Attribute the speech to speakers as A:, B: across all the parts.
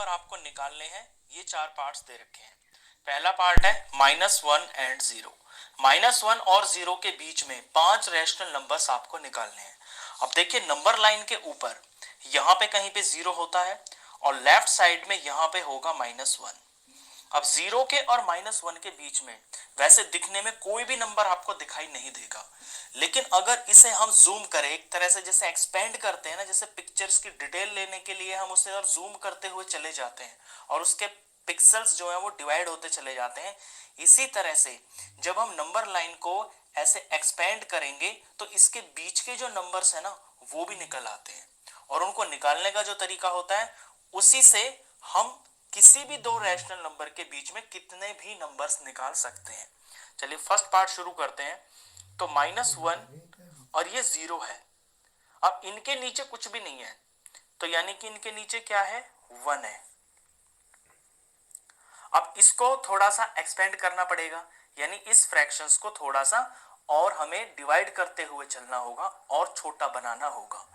A: Number आपको निकालने हैं। ये चार पार्ट्स दे रखे हैं। पहला पार्ट है -1 एंड 0। -1 और 0 के बीच में 5 रैशनल नंबर्स आपको निकालने हैं। अब देखिए नंबर लाइन के ऊपर यहाँ पे कहीं पे 0 होता है और लेफ्ट साइड में यहाँ पे होगा -1। अब 0 के और -1 के बीच में वैसे दिखने में कोई भी नंबर आपको दिखाई नहीं देगा, लेकिन अगर इसे हम जूम करें, एक तरह से जैसे एक्सपेंड करते हैं ना, जैसे पिक्चर्स की डिटेल लेने के लिए हम उसे और जूम करते हुए चले जाते हैं और उसके पिक्सेल्स जो है वो डिवाइड होते चले जाते हैं। इसी तरह से जब हम नंबर लाइन को ऐसे एक्सपेंड करेंगे तो इसके बीच के जो नंबर्स है ना वो भी निकल आते हैं, और उनको निकालने का जो तरीका होता है उसी से हम किसी भी दो रैशनल नंबर के बीच में कितने भी नंबर्स निकाल सकते हैं। चलिए फर्स्ट पार्ट शुरू करते हैं। तो -1 और ये 0 है। अब इनके नीचे कुछ भी नहीं है, तो यानी कि इनके नीचे क्या है, 1 है। अब इसको थोड़ा सा एक्सपेंड करना पड़ेगा, यानी इस फ्रैक्शंस को थोड़ा सा और हमें डिवाइड करते हुए चलना होगा और छोटा बनाना होगा।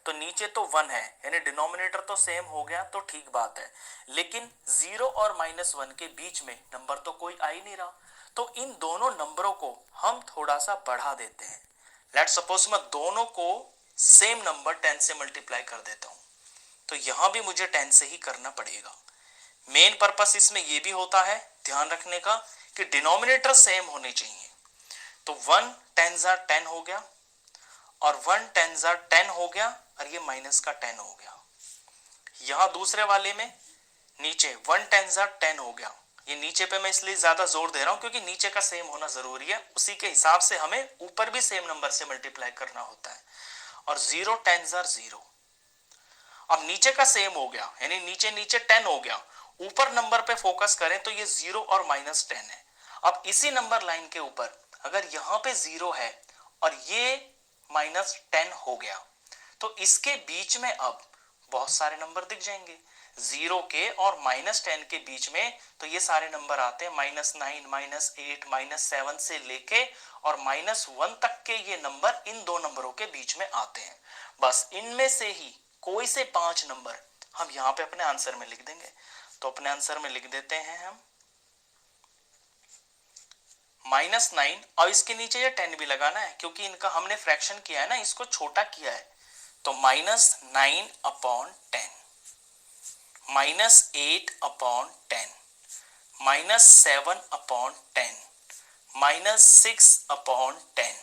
A: तो नीचे तो 1 है, यानी डिनोमिनेटर तो सेम हो गया, तो ठीक बात है, लेकिन 0 और -1 के बीच में नंबर तो कोई आ ही नहीं रहा। तो इन दोनों नंबरों को हम थोड़ा सा बढ़ा देते हैं। लेट्स सपोज मैं दोनों को सेम नंबर 10 से मल्टीप्लाई कर देता हूं, तो यहां भी मुझे 10 से ही करना पड़ेगा। मेन पर्पस इसमें यह भी होता है ध्यान रखने का कि डिनोमिनेटर सेम होने चाहिए। तो 1 10 10 हो गया और 1 10 10 हो गया, और ये माइनस का 10 हो गया। यहां दूसरे वाले में नीचे 1 10 10 हो गया। ये नीचे पे मैं इसलिए ज्यादा जोर दे रहा हूं क्योंकि नीचे का सेम होना जरूरी है, उसी के हिसाब से हमें ऊपर भी सेम नंबर से मल्टीप्लाई करना होता है। और 0 10 0। अब नीचे का सेम हो गया, यानी नीचे नीचे 10 हो गया। ऊपर नंबर पे फोकस करें तो ये 0 और -10 है। अब इसी नंबर लाइन के ऊपर अगर यहां पे 0 है और ये -10 हो गया, तो इसके बीच में अब बहुत सारे नंबर दिख जाएंगे। 0 के और -10 के बीच में तो ये सारे नंबर आते हैं, -9 -8 -7 से लेके और -1 तक के ये नंबर इन दो नंबरों के बीच में आते हैं। बस इनमें से ही कोई से 5 नंबर हम यहां पे अपने आंसर में लिख देंगे। तो अपने आंसर में लिख देते हैं हम -9, और इसके नीचे ये 10 भी लगाना है क्योंकि इनका हमने फ्रैक्शन किया है ना, इसको छोटा किया है। तो -9 upon 10, -8 upon 10, -7 upon 10, -6 upon 10,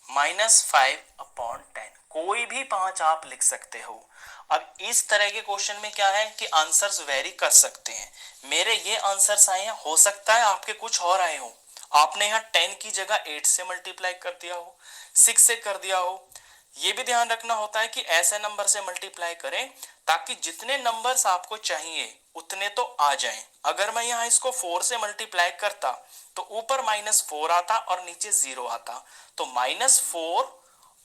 A: -5 upon 10। कोई भी 5 आप लिख सकते हो। अब इस तरह के क्वेश्चन में क्या है कि आंसर्स वेरी कर सकते हैं। मेरे ये आंसर्स आए हैं, हो सकता है आपके कुछ और आए हो। आपने यहाँ 10 की जगह 8 से मल्टीप्लाई कर दिया हो, 6 से कर दिया हो। ये भी ध्यान रखना होता है कि ऐसे नंबर से मल्टीप्लाई करें ताकि जितने नंबर्स आपको चाहिए उतने तो आ जाएं। अगर मैं यहाँ इसको 4 से मल्टीप्लाई करता तो ऊपर -4 आता और नीचे 0 आता, तो -4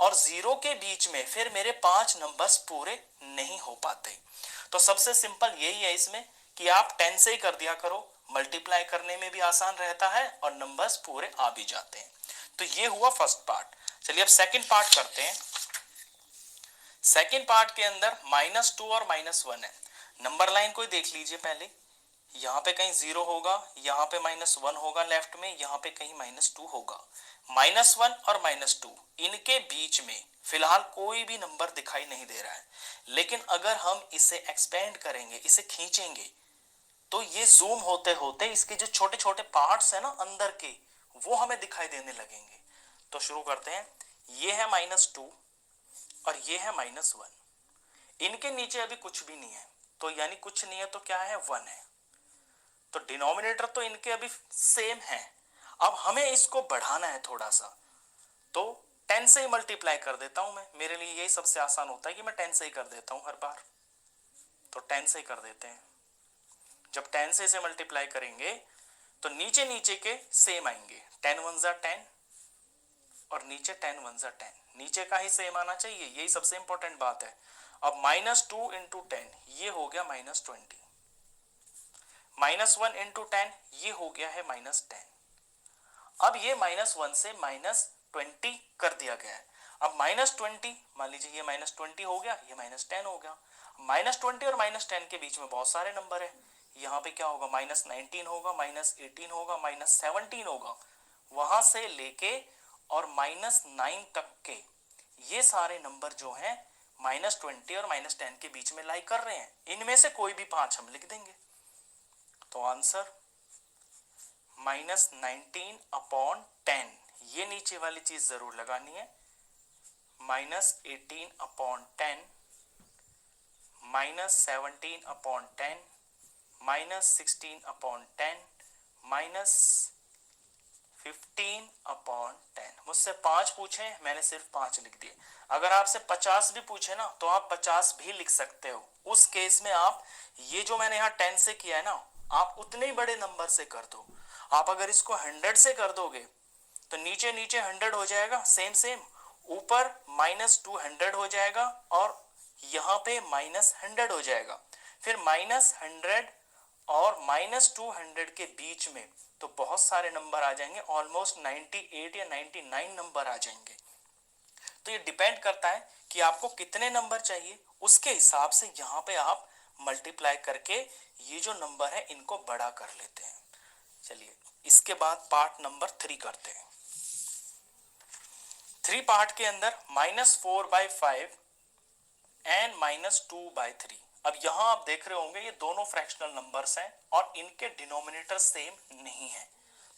A: और 0 के बीच में फिर मेरे 5 नंबर्स पूरे नहीं हो पाते। तो सबसे सिंपल यही है इसमें कि आप 10 से ही कर दिया करो, मल्टीप्लाई करने में भी आसान रहता है और नंबर्स पूरे आ भी जाते हैं। तो ये हुआ फर्स्ट पार्ट। चलिए अब सेकंड पार्ट करते हैं। सेकंड पार्ट के अंदर -2 और -1 है। नंबर लाइन को देख लीजिए पहले, यहाँ पे कहीं 0 होगा, यहाँ पे -1 होगा लेफ्ट में, यहाँ पे कहीं -2 होगा। -1 और -2 इनके बीच में फिलहाल कोई भी नंबर दिखाई नहीं दे रहा है, लेकिन अगर हम इसे एक्सपेंड करेंगे, इसे खींचेंगे, तो ये जूम होते होते इसके जो छोटे छोटे पार्ट्स है ना अंदर के, वो हमें दिखाई देने लगेंगे। तो शुरू करते हैं। ये है -2 और ये है -1। इनके नीचे अभी कुछ भी नहीं है, तो यानी कुछ नहीं है तो क्या है, 1 है। तो डिनोमिनेटर तो इनके अभी सेम है। अब हमें इसको बढ़ाना है थोड़ा सा, तो 10 से ही मल्टीप्लाई कर देता हूं मैं। मेरे लिए यही सबसे आसान होता है कि मैं 10 से ही कर देता हूं हर बार। तो 10 से ही कर देते हैं। जब 10 से इसे मल्टीप्लाई करेंगे तो नीचे नीचे के सेम आएंगे। 10 1 10 और नीचे 10 1 10, नीचे का ही सेम आना चाहिए, यही सबसे इंपॉर्टेंट बात है। अब -2 इंटू 10 ये हो गया -20, -1 इंटू 10 ये हो गया है -10। अब ये -1 से -20 कर दिया गया है। अब -20 मान लीजिए ये -20 हो गया, ये -10 हो गया। -20 और -10 के बीच में बहुत सारे नंबर है। यहाँ पे क्या होगा, -19 होगा, -18 होगा, -17 होगा, वहां से लेके और -9 तक के ये सारे नंबर जो हैं -20 और -10 के बीच में लाई कर रहे हैं। इनमें से कोई भी 5 हम लिख देंगे। तो आंसर -19/10, ये नीचे वाली चीज जरूर लगानी है। -18/10, -17/10, -16/10, -15/10। मुझसे 5 पूछे, मैंने सिर्फ 5 लिख दिए। अगर आपसे 50 भी पूछे ना तो आप 50 भी लिख सकते हो। उस केस में आप ये जो मैंने यहाँ 10 से किया है ना, आप उतने ही बड़े नंबर से कर दो। आप अगर इसको 100 से कर दोगे तो नीचे नीचे 100 हो जाएगा, सेम सेम, ऊपर -200 हो जाएगा और यहाँ पे -100 हो जाएगा। फिर -100 और -200 के बीच में तो बहुत सारे नंबर आ जाएंगे, ऑलमोस्ट 98 या 99 नंबर आ जाएंगे। तो ये डिपेंड करता है कि आपको कितने नंबर चाहिए, उसके हिसाब से यहाँ पे आप मल्टीप्लाई करके ये जो नंबर है इनको बड़ा कर लेते हैं। चलिए इसके बाद पार्ट नंबर 3 करते हैं। 3 पार्ट के अंदर -4/5 एंड -2/3। अब यहां आप देख रहे होंगे ये दोनों फ्रैक्शनल नंबर्स हैं और इनके डिनोमिनेटर सेम नहीं है।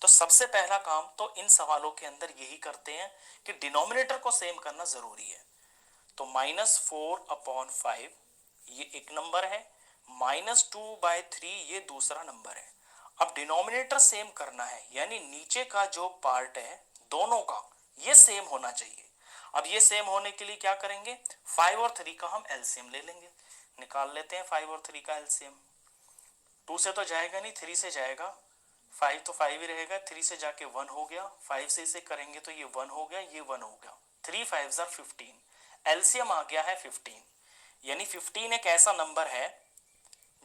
A: तो सबसे पहला काम तो इन सवालों के अंदर यही करते हैं कि डिनोमिनेटर को सेम करना जरूरी है। तो -4/5 ये एक नंबर है, -2/3 ये दूसरा नंबर है। अब डिनोमिनेटर सेम करना है, यानी नीचे का जो पार्ट है दोनों का ये सेम होना चाहिए। अब ये सेम होने के लिए क्या करेंगे, 5 और 3 का हम एलसीएम ले लेंगे। निकाल लेते हैं 5 और 3 का एलसीएम। 2 से तो जाएगा नहीं, 3 से जाएगा। 5 तो 5 ही रहेगा, 3 से जाके 1 हो गया, 5 से इसे करेंगे तो ये 1 हो गया, ये 1 हो गया। 3 5s are 15, एलसीएम आ गया है 15। यानी 15 एक ऐसा नंबर है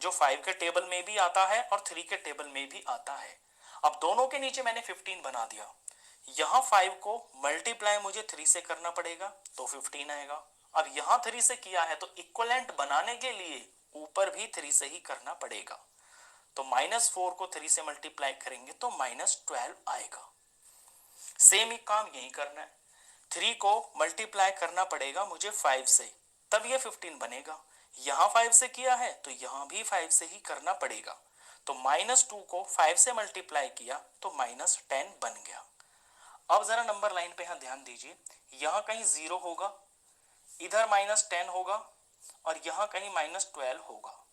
A: जो 5 के टेबल में भी आता है और 3 के टेबल में भी आता है। अब दोनों के नीचे मैंने 15 बना दिया। यहाँ 5 को मल्टीप्लाई मुझे 3 से करना पड़ेगा तो 15 आएगा। अब यहाँ 3 से किया है तो इक्वलेंट बनाने के लिए ऊपर भी 3 से ही करना पड़ेगा। तो -4 को 3 से मल्टीप्लाई करेंगे तो -12 आएगा। सेम ही काम यही करना है। 3 को मल्टीप्लाई करना पड़ेगा मुझे 5 से, तब ये 15 बनेगा। यहाँ 5 से किया है तो यहाँ भी 5 से ही करना पड़ेगा। तो -2 को 5 से मल्टीप्लाई किया तो -10 बन गया। अब जरा नंबर लाइन पे यहां ध्यान दीजिए, यहां कहीं 0 होगा, इधर -10 होगा और यहां कहीं -12 होगा।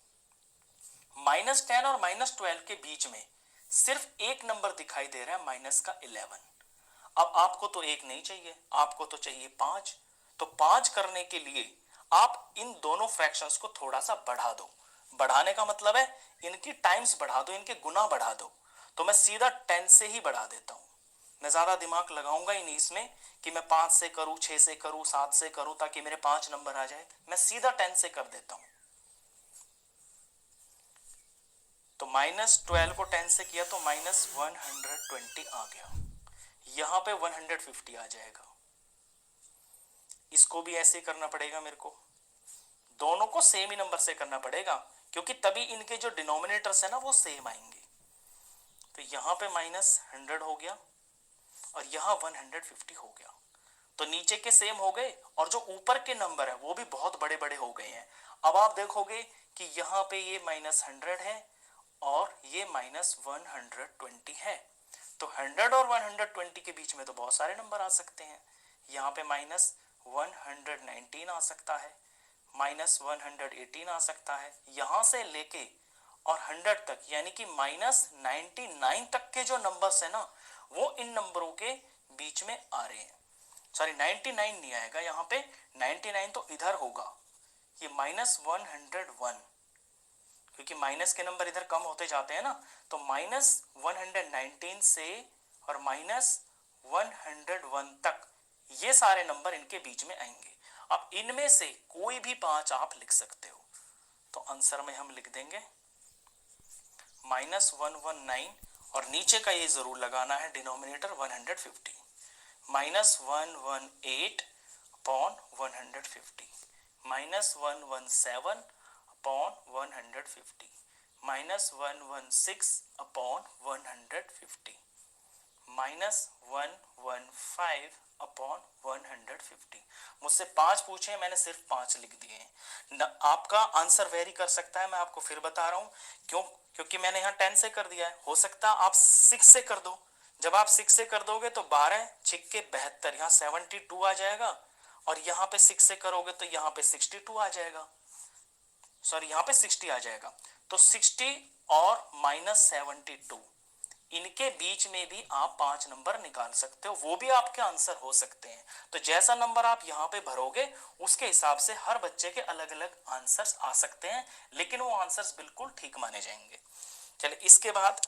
A: -10 और -12 के बीच में सिर्फ एक नंबर दिखाई दे रहा है, माइनस का 11। अब आपको तो एक नहीं चाहिए, आपको तो चाहिए 5। तो 5 करने के लिए आप इन दोनों फ्रैक्शंस को थोड़ा सा बढ़ा दो। बढ़ाने का मतलब है इनकी टाइम्स बढ़ा दो, इनके गुना बढ़ा दो। तो मैं सीधा 10 से ही बढ़ा देता हूं। मैं ज्यादा दिमाग लगाऊंगा ही नहीं इसमें कि मैं 5 से करूं, 6 से करूं, 7 से करूं ताकि मेरे 5 नंबर आ जाए। मैं सीधा 10 से कर देता हूं। तो -12 को 10 से किया तो -120 आ गया। यहां पे 150 आ जाएगा। इसको भी ऐसे करना पड़ेगा मेरे को, दोनों को सेम ही नंबर से करना पड़ेगा क्योंकि तभी इनके जो डिनोमिनेटर्स है ना वो सेम आएंगे। तो यहां पे -100 हो गया और यहां 150 हो गया। तो नीचे के सेम हो गए और जो ऊपर के नंबर है वो भी बहुत बड़े बड़े हो गए हैं। अब आप देखोगे कि यहाँ पे ये -100 है और ये -120 है। तो 100 और 120 के बीच में तो बहुत सारे नंबर आ सकते हैं। यहाँ पे -119 आ सकता है, -118 आ सकता है, यहां से लेके और 100 तक, यानी कि -99 तक के जो नंबर्स है ना वो इन नंबरों के बीच में आ रहे हैं। सॉरी 99 नहीं आएगा यहाँ पे, 99 तो इधर होगा, ये -101, क्योंकि माइनस के नंबर इधर कम होते जाते हैं ना। तो -119 से और -101 तक ये सारे नंबर इनके बीच में आएंगे। अब इनमें से कोई भी 5 आप लिख सकते हो। तो आंसर में हम लिख देंगे -119 और नीचे का ये जरूर लगाना है डिनोमिनेटर 150, -118/150, -117 अपॉन 150, -116 अपॉन 150, -115 अपॉन 150। मुझसे 5 पूछे, मैंने सिर्फ 5 लिख दिए हैं। आपका आंसर वेरी कर सकता है, मैं आपको फिर बता रहा हूं क्यों, क्योंकि मैंने यहाँ 10 से कर दिया है। हो सकता है आप 6 से कर दो। जब आप 6 से कर दोगे तो 12 6 के 72, यहाँ 72 आ जाएगा, और यहाँ पे 6 से करोगे तो यहाँ पे 62 आ जाएगा, सॉरी यहाँ पे 60 आ जाएगा। तो 60 और -72, इनके बीच में भी आप 5 नंबर निकाल सकते हो, वो भी आपके आंसर हो सकते हैं। तो जैसा नंबर आप यहाँ पे भरोगे उसके हिसाब से हर बच्चे के अलग अलग आंसर्स आ सकते हैं, लेकिन वो आंसर्स बिल्कुल ठीक माने जाएंगे। चलिए इसके बाद